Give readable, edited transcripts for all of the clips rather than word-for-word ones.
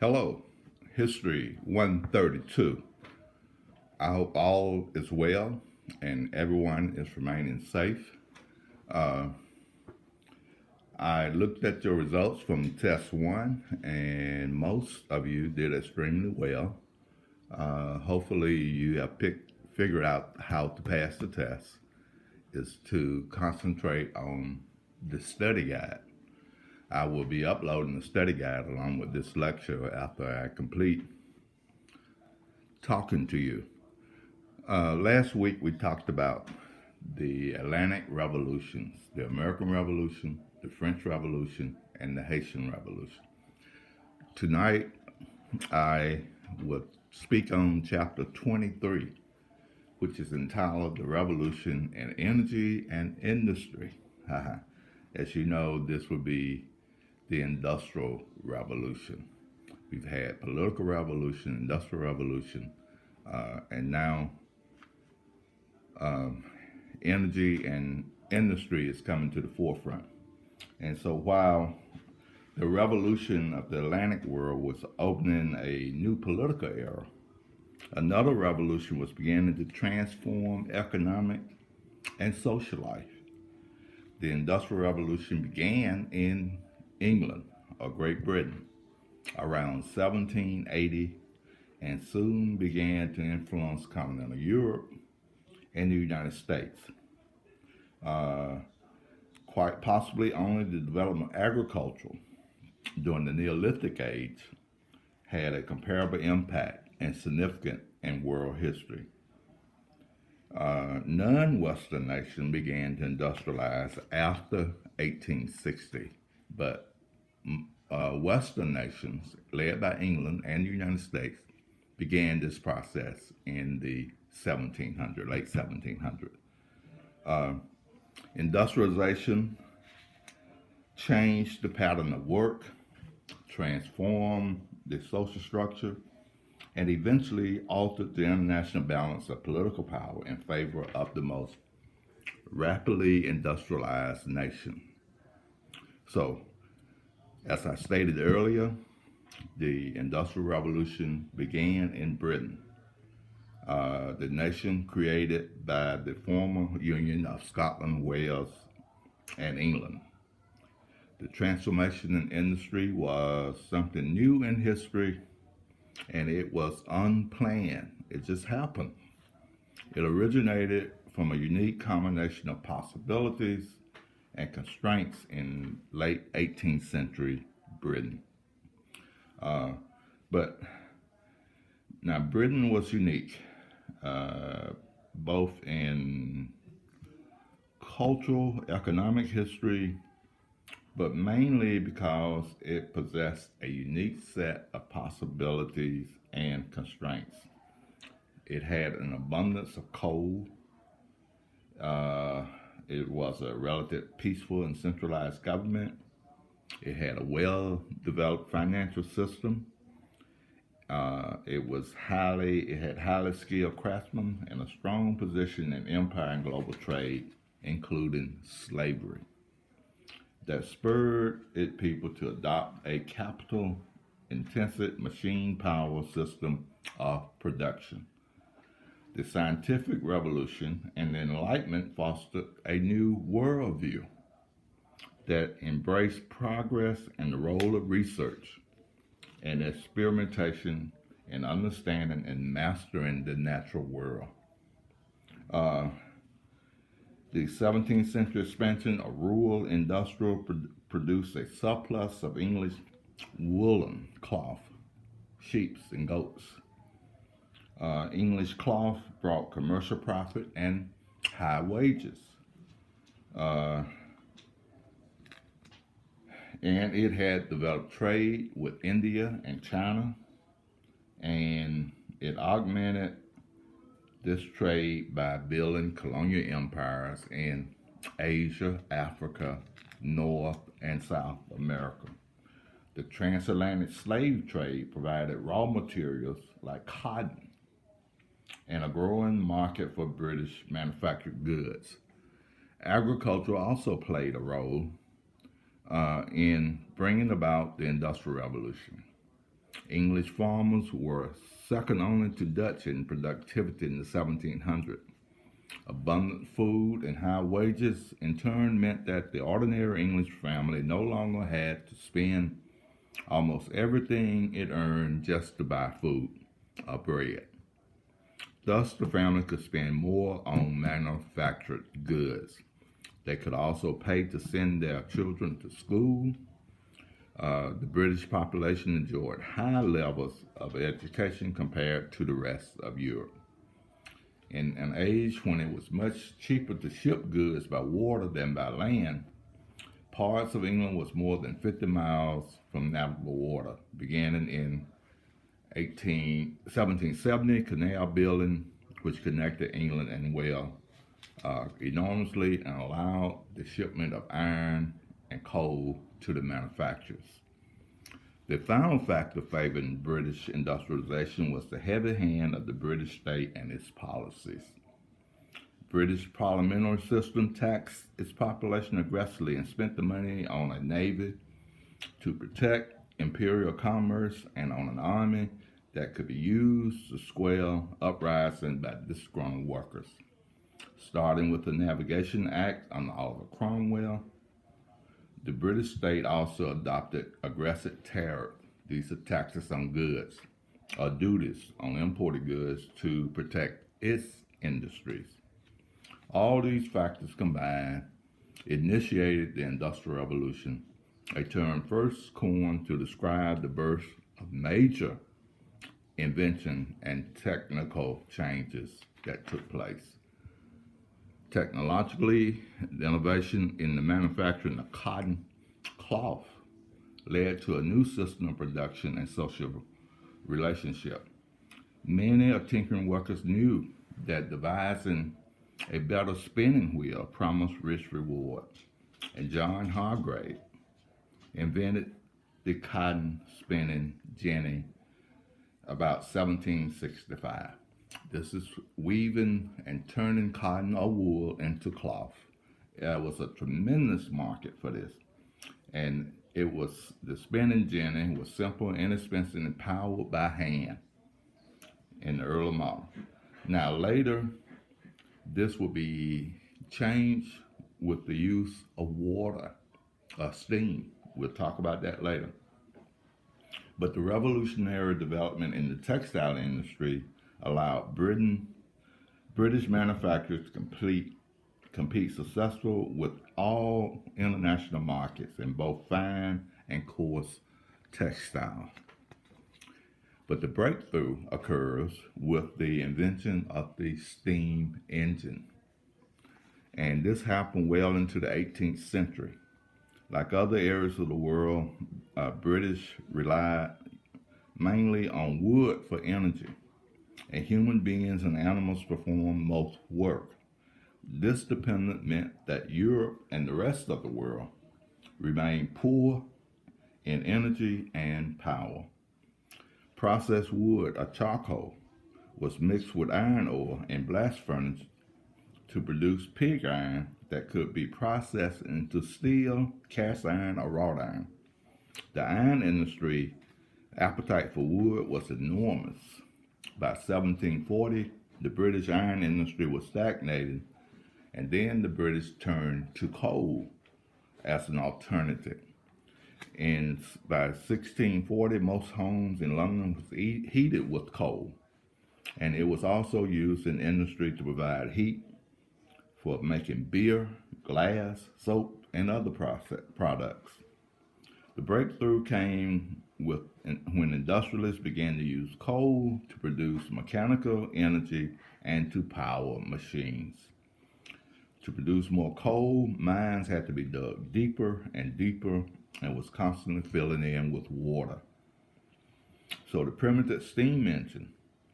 Hello, History 132. I hope all is well and everyone is remaining safe. Uh, I looked at your results from test one, and most of you did extremely well. Hopefully, you have figured out how to pass the test. Is to concentrate on the study guide. I will be uploading the study guide along with this lecture after I complete talking to you. Last week we talked about the Atlantic revolutions, the American Revolution, the French Revolution, and the Haitian Revolution. Tonight I will speak on chapter 23, which is entitled The Revolution in Energy and Industry. As you know, this would be the Industrial Revolution. We've had political revolution, industrial revolution, and now energy and industry is coming to the forefront. And so while the revolution of the Atlantic world was opening a new political era, another revolution was beginning to transform economic and social life. The Industrial Revolution began in England or Great Britain around 1780 and soon began to influence continental Europe and the United States. Uh, Quite possibly only the development of agriculture during the Neolithic age had a comparable impact and significant in world history. Non-Western nations began to industrialize after 1860, but Western nations, led by England and the United States, began this process in the 1700s, late 1700s. Industrialization changed the pattern of work, transformed the social structure, and eventually altered the international balance of political power in favor of the most rapidly industrialized nation. So, as I stated earlier, the Industrial Revolution began in Britain, the nation created by the former Union of Scotland, Wales, and England. The transformation in industry was something new in history, and it was unplanned. It just happened. It originated from a unique combination of possibilities and constraints in late 18th century Britain. But now Britain was unique, both in cultural, economic history, but mainly because it possessed a unique set of possibilities and constraints. It had an abundance of coal. It was a relative peaceful and centralized government. It had a well-developed financial system. It had highly skilled craftsmen and a strong position in empire and global trade, including slavery, that spurred its people to adopt a capital intensive machine power system of production. The scientific revolution and the Enlightenment fostered a new worldview that embraced progress and the role of research and experimentation in understanding and mastering the natural world. Uh, the 17th century expansion of rural industrial produced a surplus of English woolen cloth, sheep, and goats. English cloth brought commercial profit and high wages. Uh, and it had developed trade with India and China, and it augmented this trade by building colonial empires in Asia, Africa, North, and South America. The transatlantic slave trade provided raw materials like cotton and a growing market for British manufactured goods. Agriculture also played a role in bringing about the Industrial Revolution. English farmers were second only to Dutch in productivity in the 1700s. Abundant food and high wages in turn meant that the ordinary English family no longer had to spend almost everything it earned just to buy food or bread. Thus, the family could spend more on manufactured goods. They could also pay to send their children to school. The British population enjoyed high levels of education compared to the rest of Europe. In an age when it was much cheaper to ship goods by water than by land, parts of England was more than 50 miles from navigable water. Beginning in 1770, canal building, which connected England and Wales enormously and allowed the shipment of iron and coal to the manufacturers. The final factor favoring British industrialization was the heavy hand of the British state and its policies. British parliamentary system taxed its population aggressively and spent the money on a navy to protect imperial commerce and on an army that could be used to quell uprisings by disgruntled workers. Starting with the Navigation Act under Oliver Cromwell, the British state also adopted aggressive tariffs. These are taxes on goods or duties on imported goods to protect its industries. All these factors combined initiated the Industrial Revolution, a term first coined to describe the birth of major invention and technical changes that took place. Technologically, the innovation in the manufacturing of cotton cloth led to a new system of production and social relationship. Many of tinkering workers knew that devising a better spinning wheel promised rich reward, and John Hargrave invented the cotton spinning jenny about 1765. This is weaving and turning cotton or wool into cloth. There was a tremendous market for this. And the spinning jenny was simple, inexpensive, and powered by hand in the early model. Now later, this will be changed with the use of water, steam. We'll talk about that later. But the revolutionary development in the textile industry allowed British manufacturers to compete successful with all international markets in both fine and coarse textiles. But the breakthrough occurs with the invention of the steam engine. And this happened well into the 18th century. Like other areas of the world, British relied mainly on wood for energy, and human beings and animals performed most work. This dependence meant that Europe and the rest of the world remained poor in energy and power. Processed wood or charcoal was mixed with iron ore and blast furnace to produce pig iron that could be processed into steel, cast iron, or wrought iron. The iron industry appetite for wood was enormous. By 1740, the British iron industry was stagnating, and then the British turned to coal as an alternative. And by 1640, most homes in London was heated with coal, and it was also used in industry to provide heat for making beer, glass, soap, and other products. The breakthrough came when industrialists began to use coal to produce mechanical energy and to power machines. To produce more coal, mines had to be dug deeper and deeper and was constantly filling in with water. So the primitive steam engine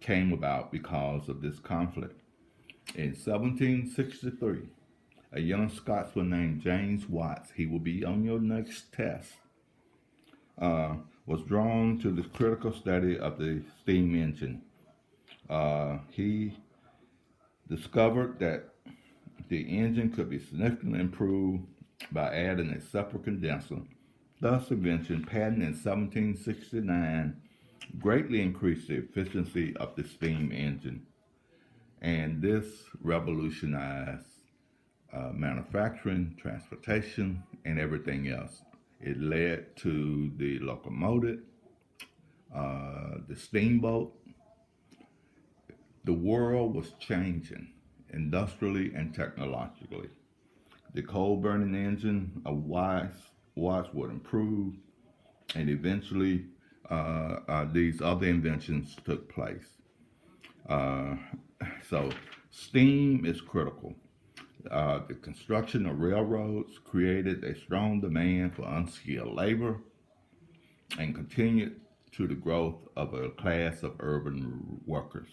came about because of this conflict. In 1763, a young Scotsman named James Watts, he will be on your next test, was drawn to the critical study of the steam engine. He discovered that the engine could be significantly improved by adding a separate condenser. Thus, invention, patented in 1769, greatly increased the efficiency of the steam engine, and this revolutionized manufacturing, transportation, and everything else. It led to the locomotive, the steamboat. The world was changing industrially and technologically. The coal burning engine of Watts would improve, and eventually these other inventions took place. Uh, so, steam is critical. The construction of railroads created a strong demand for unskilled labor and contributed to the growth of a class of urban workers.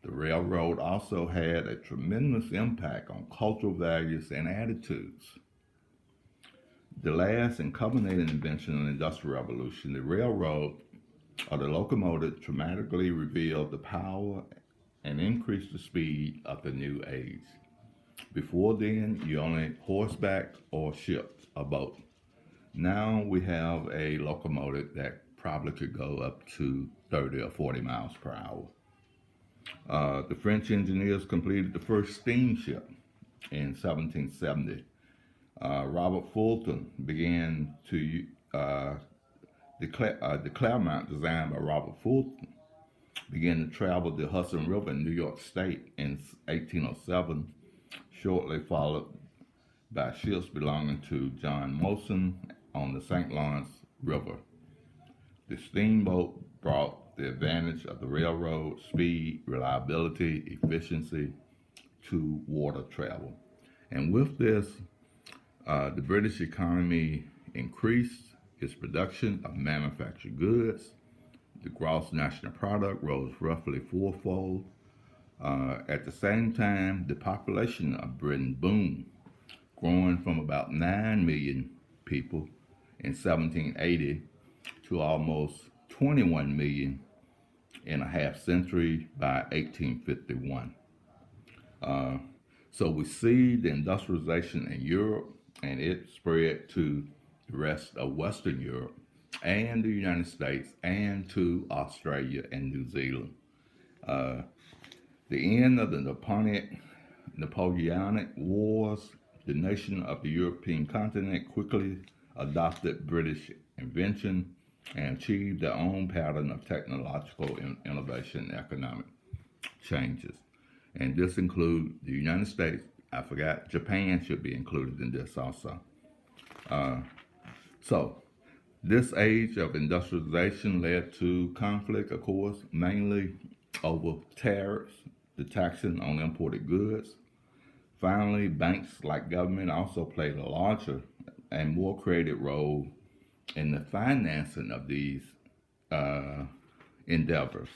The railroad also had a tremendous impact on cultural values and attitudes. The last and culminating invention of the Industrial Revolution, the railroad or the locomotive, dramatically revealed the power and increased the speed of the new age. Before then, you only had horseback or ship, a boat. Now we have a locomotive that probably could go up to 30 or 40 miles per hour. The French engineers completed the first steamship in 1770. Robert Fulton began to the Claremont, designed by Robert Fulton, began to travel the Hudson River in New York State in 1807, shortly followed by ships belonging to John Molson on the St. Lawrence River. The steamboat brought the advantage of the railroad, speed, reliability, efficiency to water travel. And with this, the British economy increased its production of manufactured goods. The gross national product rose roughly fourfold. At the same time, the population of Britain boomed, growing from about 9 million people in 1780 to almost 21 million in a half century by 1851. So we see the industrialization in Europe, and it spread to the rest of Western Europe and the United States and to Australia and New Zealand. The end of the Napoleonic Wars, the nation of the European continent quickly adopted British invention and achieved their own pattern of technological innovation and economic changes. And this includes the United States. I forgot Japan should be included in this also. So this age of industrialization led to conflict, of course, mainly over tariffs, the taxing on imported goods. Finally, banks like government also played a larger and more creative role in the financing of these endeavors.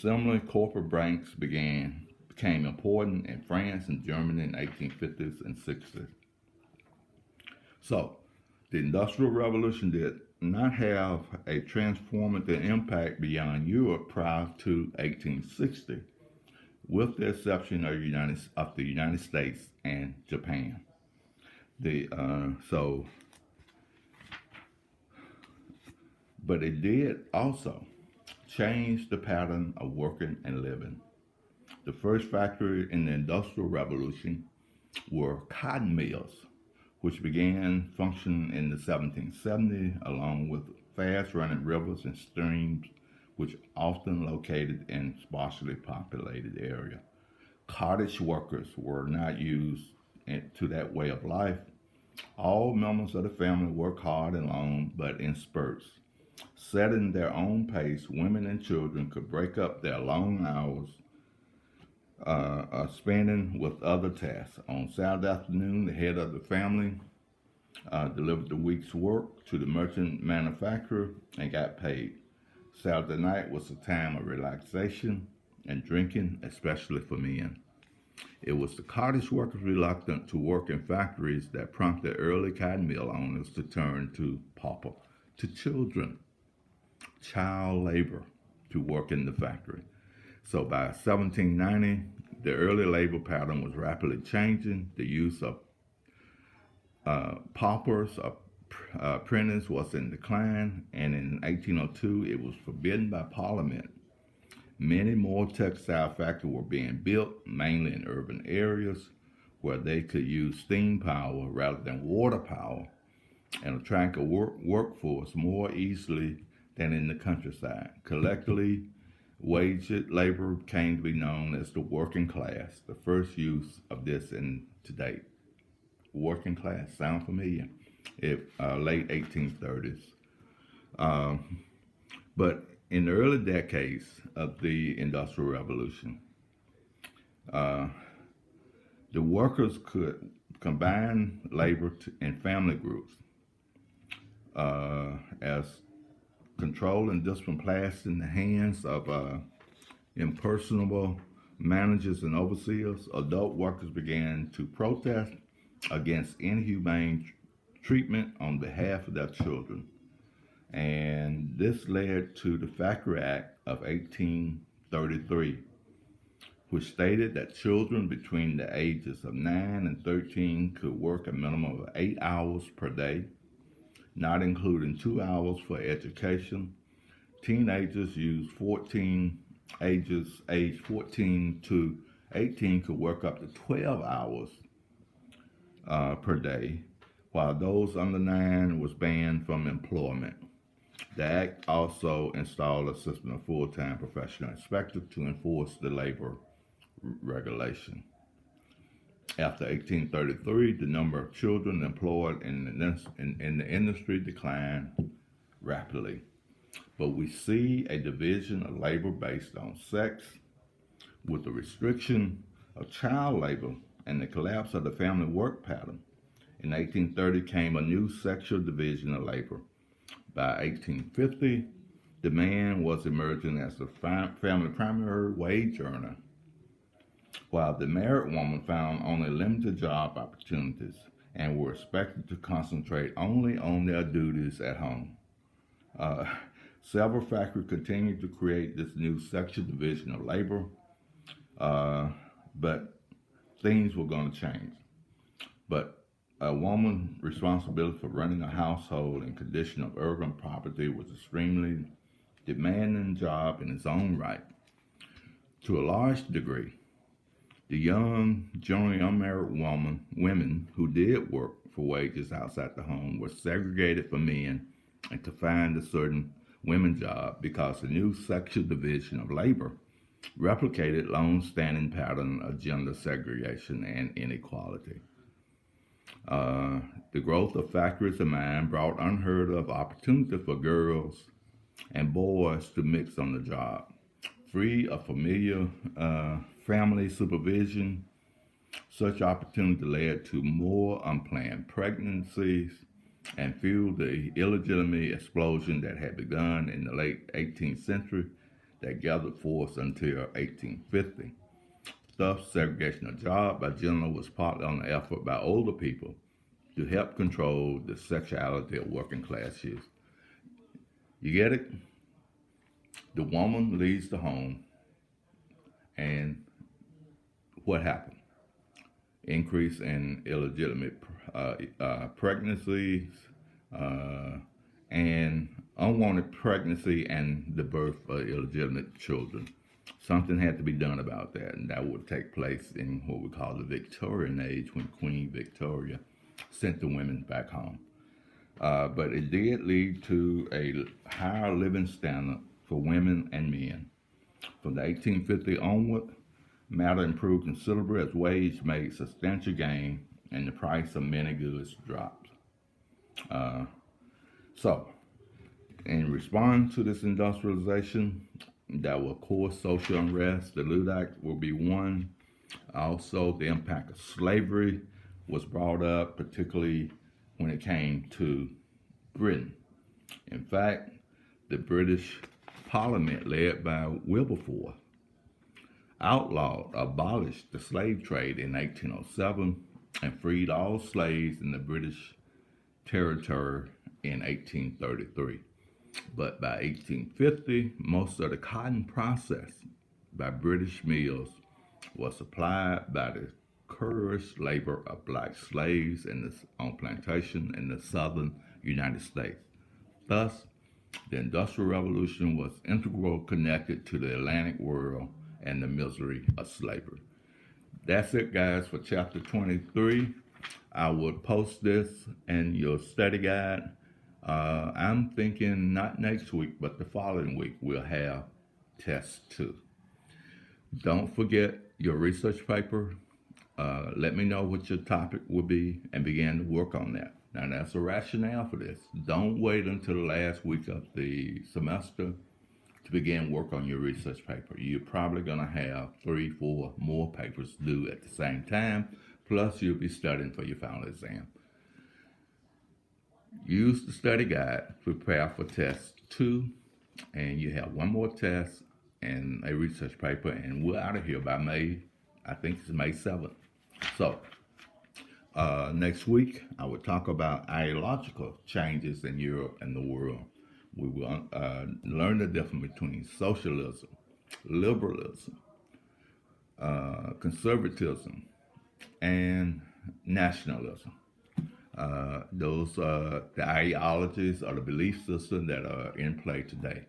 Similarly, corporate banks became important in France and Germany in the 1850s and 60s. So, the Industrial Revolution did not have a transformative impact beyond Europe prior to 1860, with the exception of the United States and Japan. But it did also change the pattern of working and living. The first factory in the Industrial Revolution were cotton mills, which began functioning in the 1770s, along with fast-running rivers and streams, which often located in sparsely populated area. Cottage workers were not used to that way of life. All members of the family worked hard and long, but in spurts. Setting their own pace, women and children could break up their long hours spending with other tasks. On Saturday afternoon, the head of the family delivered the week's work to the merchant manufacturer and got paid. Saturday night was a time of relaxation and drinking, especially for men. It was the cottage workers reluctant to work in factories that prompted early cotton mill owners to turn to pauper, to child labor, to work in the factory. So by 1790, the early labor pattern was rapidly changing. The use of paupers, apprentice was in decline, and in 1802 it was forbidden by Parliament. Many more textile factories were being built, mainly in urban areas, where they could use steam power rather than water power and attract a workforce more easily than in the countryside. Collectively, waged labor came to be known as the working class, the first use of this in to date. Working class, sound familiar? Late 1830s. But in the early decades of the Industrial Revolution, the workers could combine labor in family groups as control and discipline placed in the hands of impersonable managers and overseers. Adult workers began to protest against inhumane treatment on behalf of their children. And this led to the Factory Act of 1833, which stated that children between the ages of 9 and 13 could work a minimum of 8 hours per day, not including 2 hours for education. Teenagers aged 14 to 18 could work up to 12 hours per day, while those under 9 was banned from employment. The act also installed a system of full-time professional inspectors to enforce the labor regulation. After 1833, the number of children employed in the industry declined rapidly. But we see a division of labor based on sex, with the restriction of child labor and the collapse of the family work pattern. In 1830 came a new sexual division of labor. By 1850, the man was emerging as the family primary wage earner, while the married woman found only limited job opportunities and were expected to concentrate only on their duties at home. Several factories continued to create this new sexual division of labor, but things were going to change. But a woman's responsibility for running a household and condition of urban property was extremely demanding job in its own right. To a large degree, the young, generally unmarried women who did work for wages outside the home were segregated from men and confined to certain women's jobs because the new sexual division of labor replicated long-standing pattern of gender segregation and inequality. The growth of factories and mines brought unheard of opportunity for girls and boys to mix on the job. Free of familiar family supervision, such opportunity led to more unplanned pregnancies and fueled the illegitimate explosion that had begun in the late 18th century that gathered force until 1850. Thus, segregation of job by gender was partly on the effort by older people to help control the sexuality of working class youth. You get it? The woman leaves the home, and what happened? Increase in illegitimate pregnancies and unwanted pregnancy and the birth of illegitimate children. Something had to be done about that, and that would take place in what we call the Victorian age, when Queen Victoria sent the women back home. But it did lead to a higher living standard for women and men. From the 1850 onward, matter improved considerably as wage made substantial gain and the price of many goods dropped. So, in response to this industrialization, that will cause social unrest. The Lute Act will be one. Also, the impact of slavery was brought up, particularly when it came to Britain. In fact, the British Parliament, led by Wilberforce, abolished the slave trade in 1807 and freed all slaves in the British territory in 1833. But by 1850, most of the cotton processed by British mills was supplied by the coerced labor of black slaves on plantation in the southern United States. Thus, the Industrial Revolution was integral connected to the Atlantic world and the misery of slavery. That's it, guys, for chapter 23. I will post this in your study guide. I'm thinking not next week, but the following week we'll have test 2. Don't forget your research paper. Let me know what your topic will be and begin to work on that. Now, that's a rationale for this. Don't wait until the last week of the semester to begin work on your research paper. You're probably going to have 3, 4 more papers due at the same time, plus you'll be studying for your final exam. Use the study guide to prepare for test 2, and you have one more test and a research paper, and we're out of here by May, I think it's May 7th. So, next week, I will talk about ideological changes in Europe and the world. We will learn the difference between socialism, liberalism, conservatism, and nationalism. Those are the ideologies or the belief system that are in play today.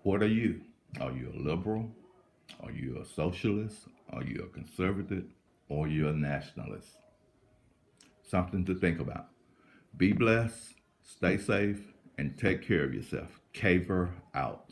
What are you? Are you a liberal? Are you a socialist? Are you a conservative? Or you're a nationalist? Something to think about. Be blessed, stay safe, and take care of yourself. Caver out.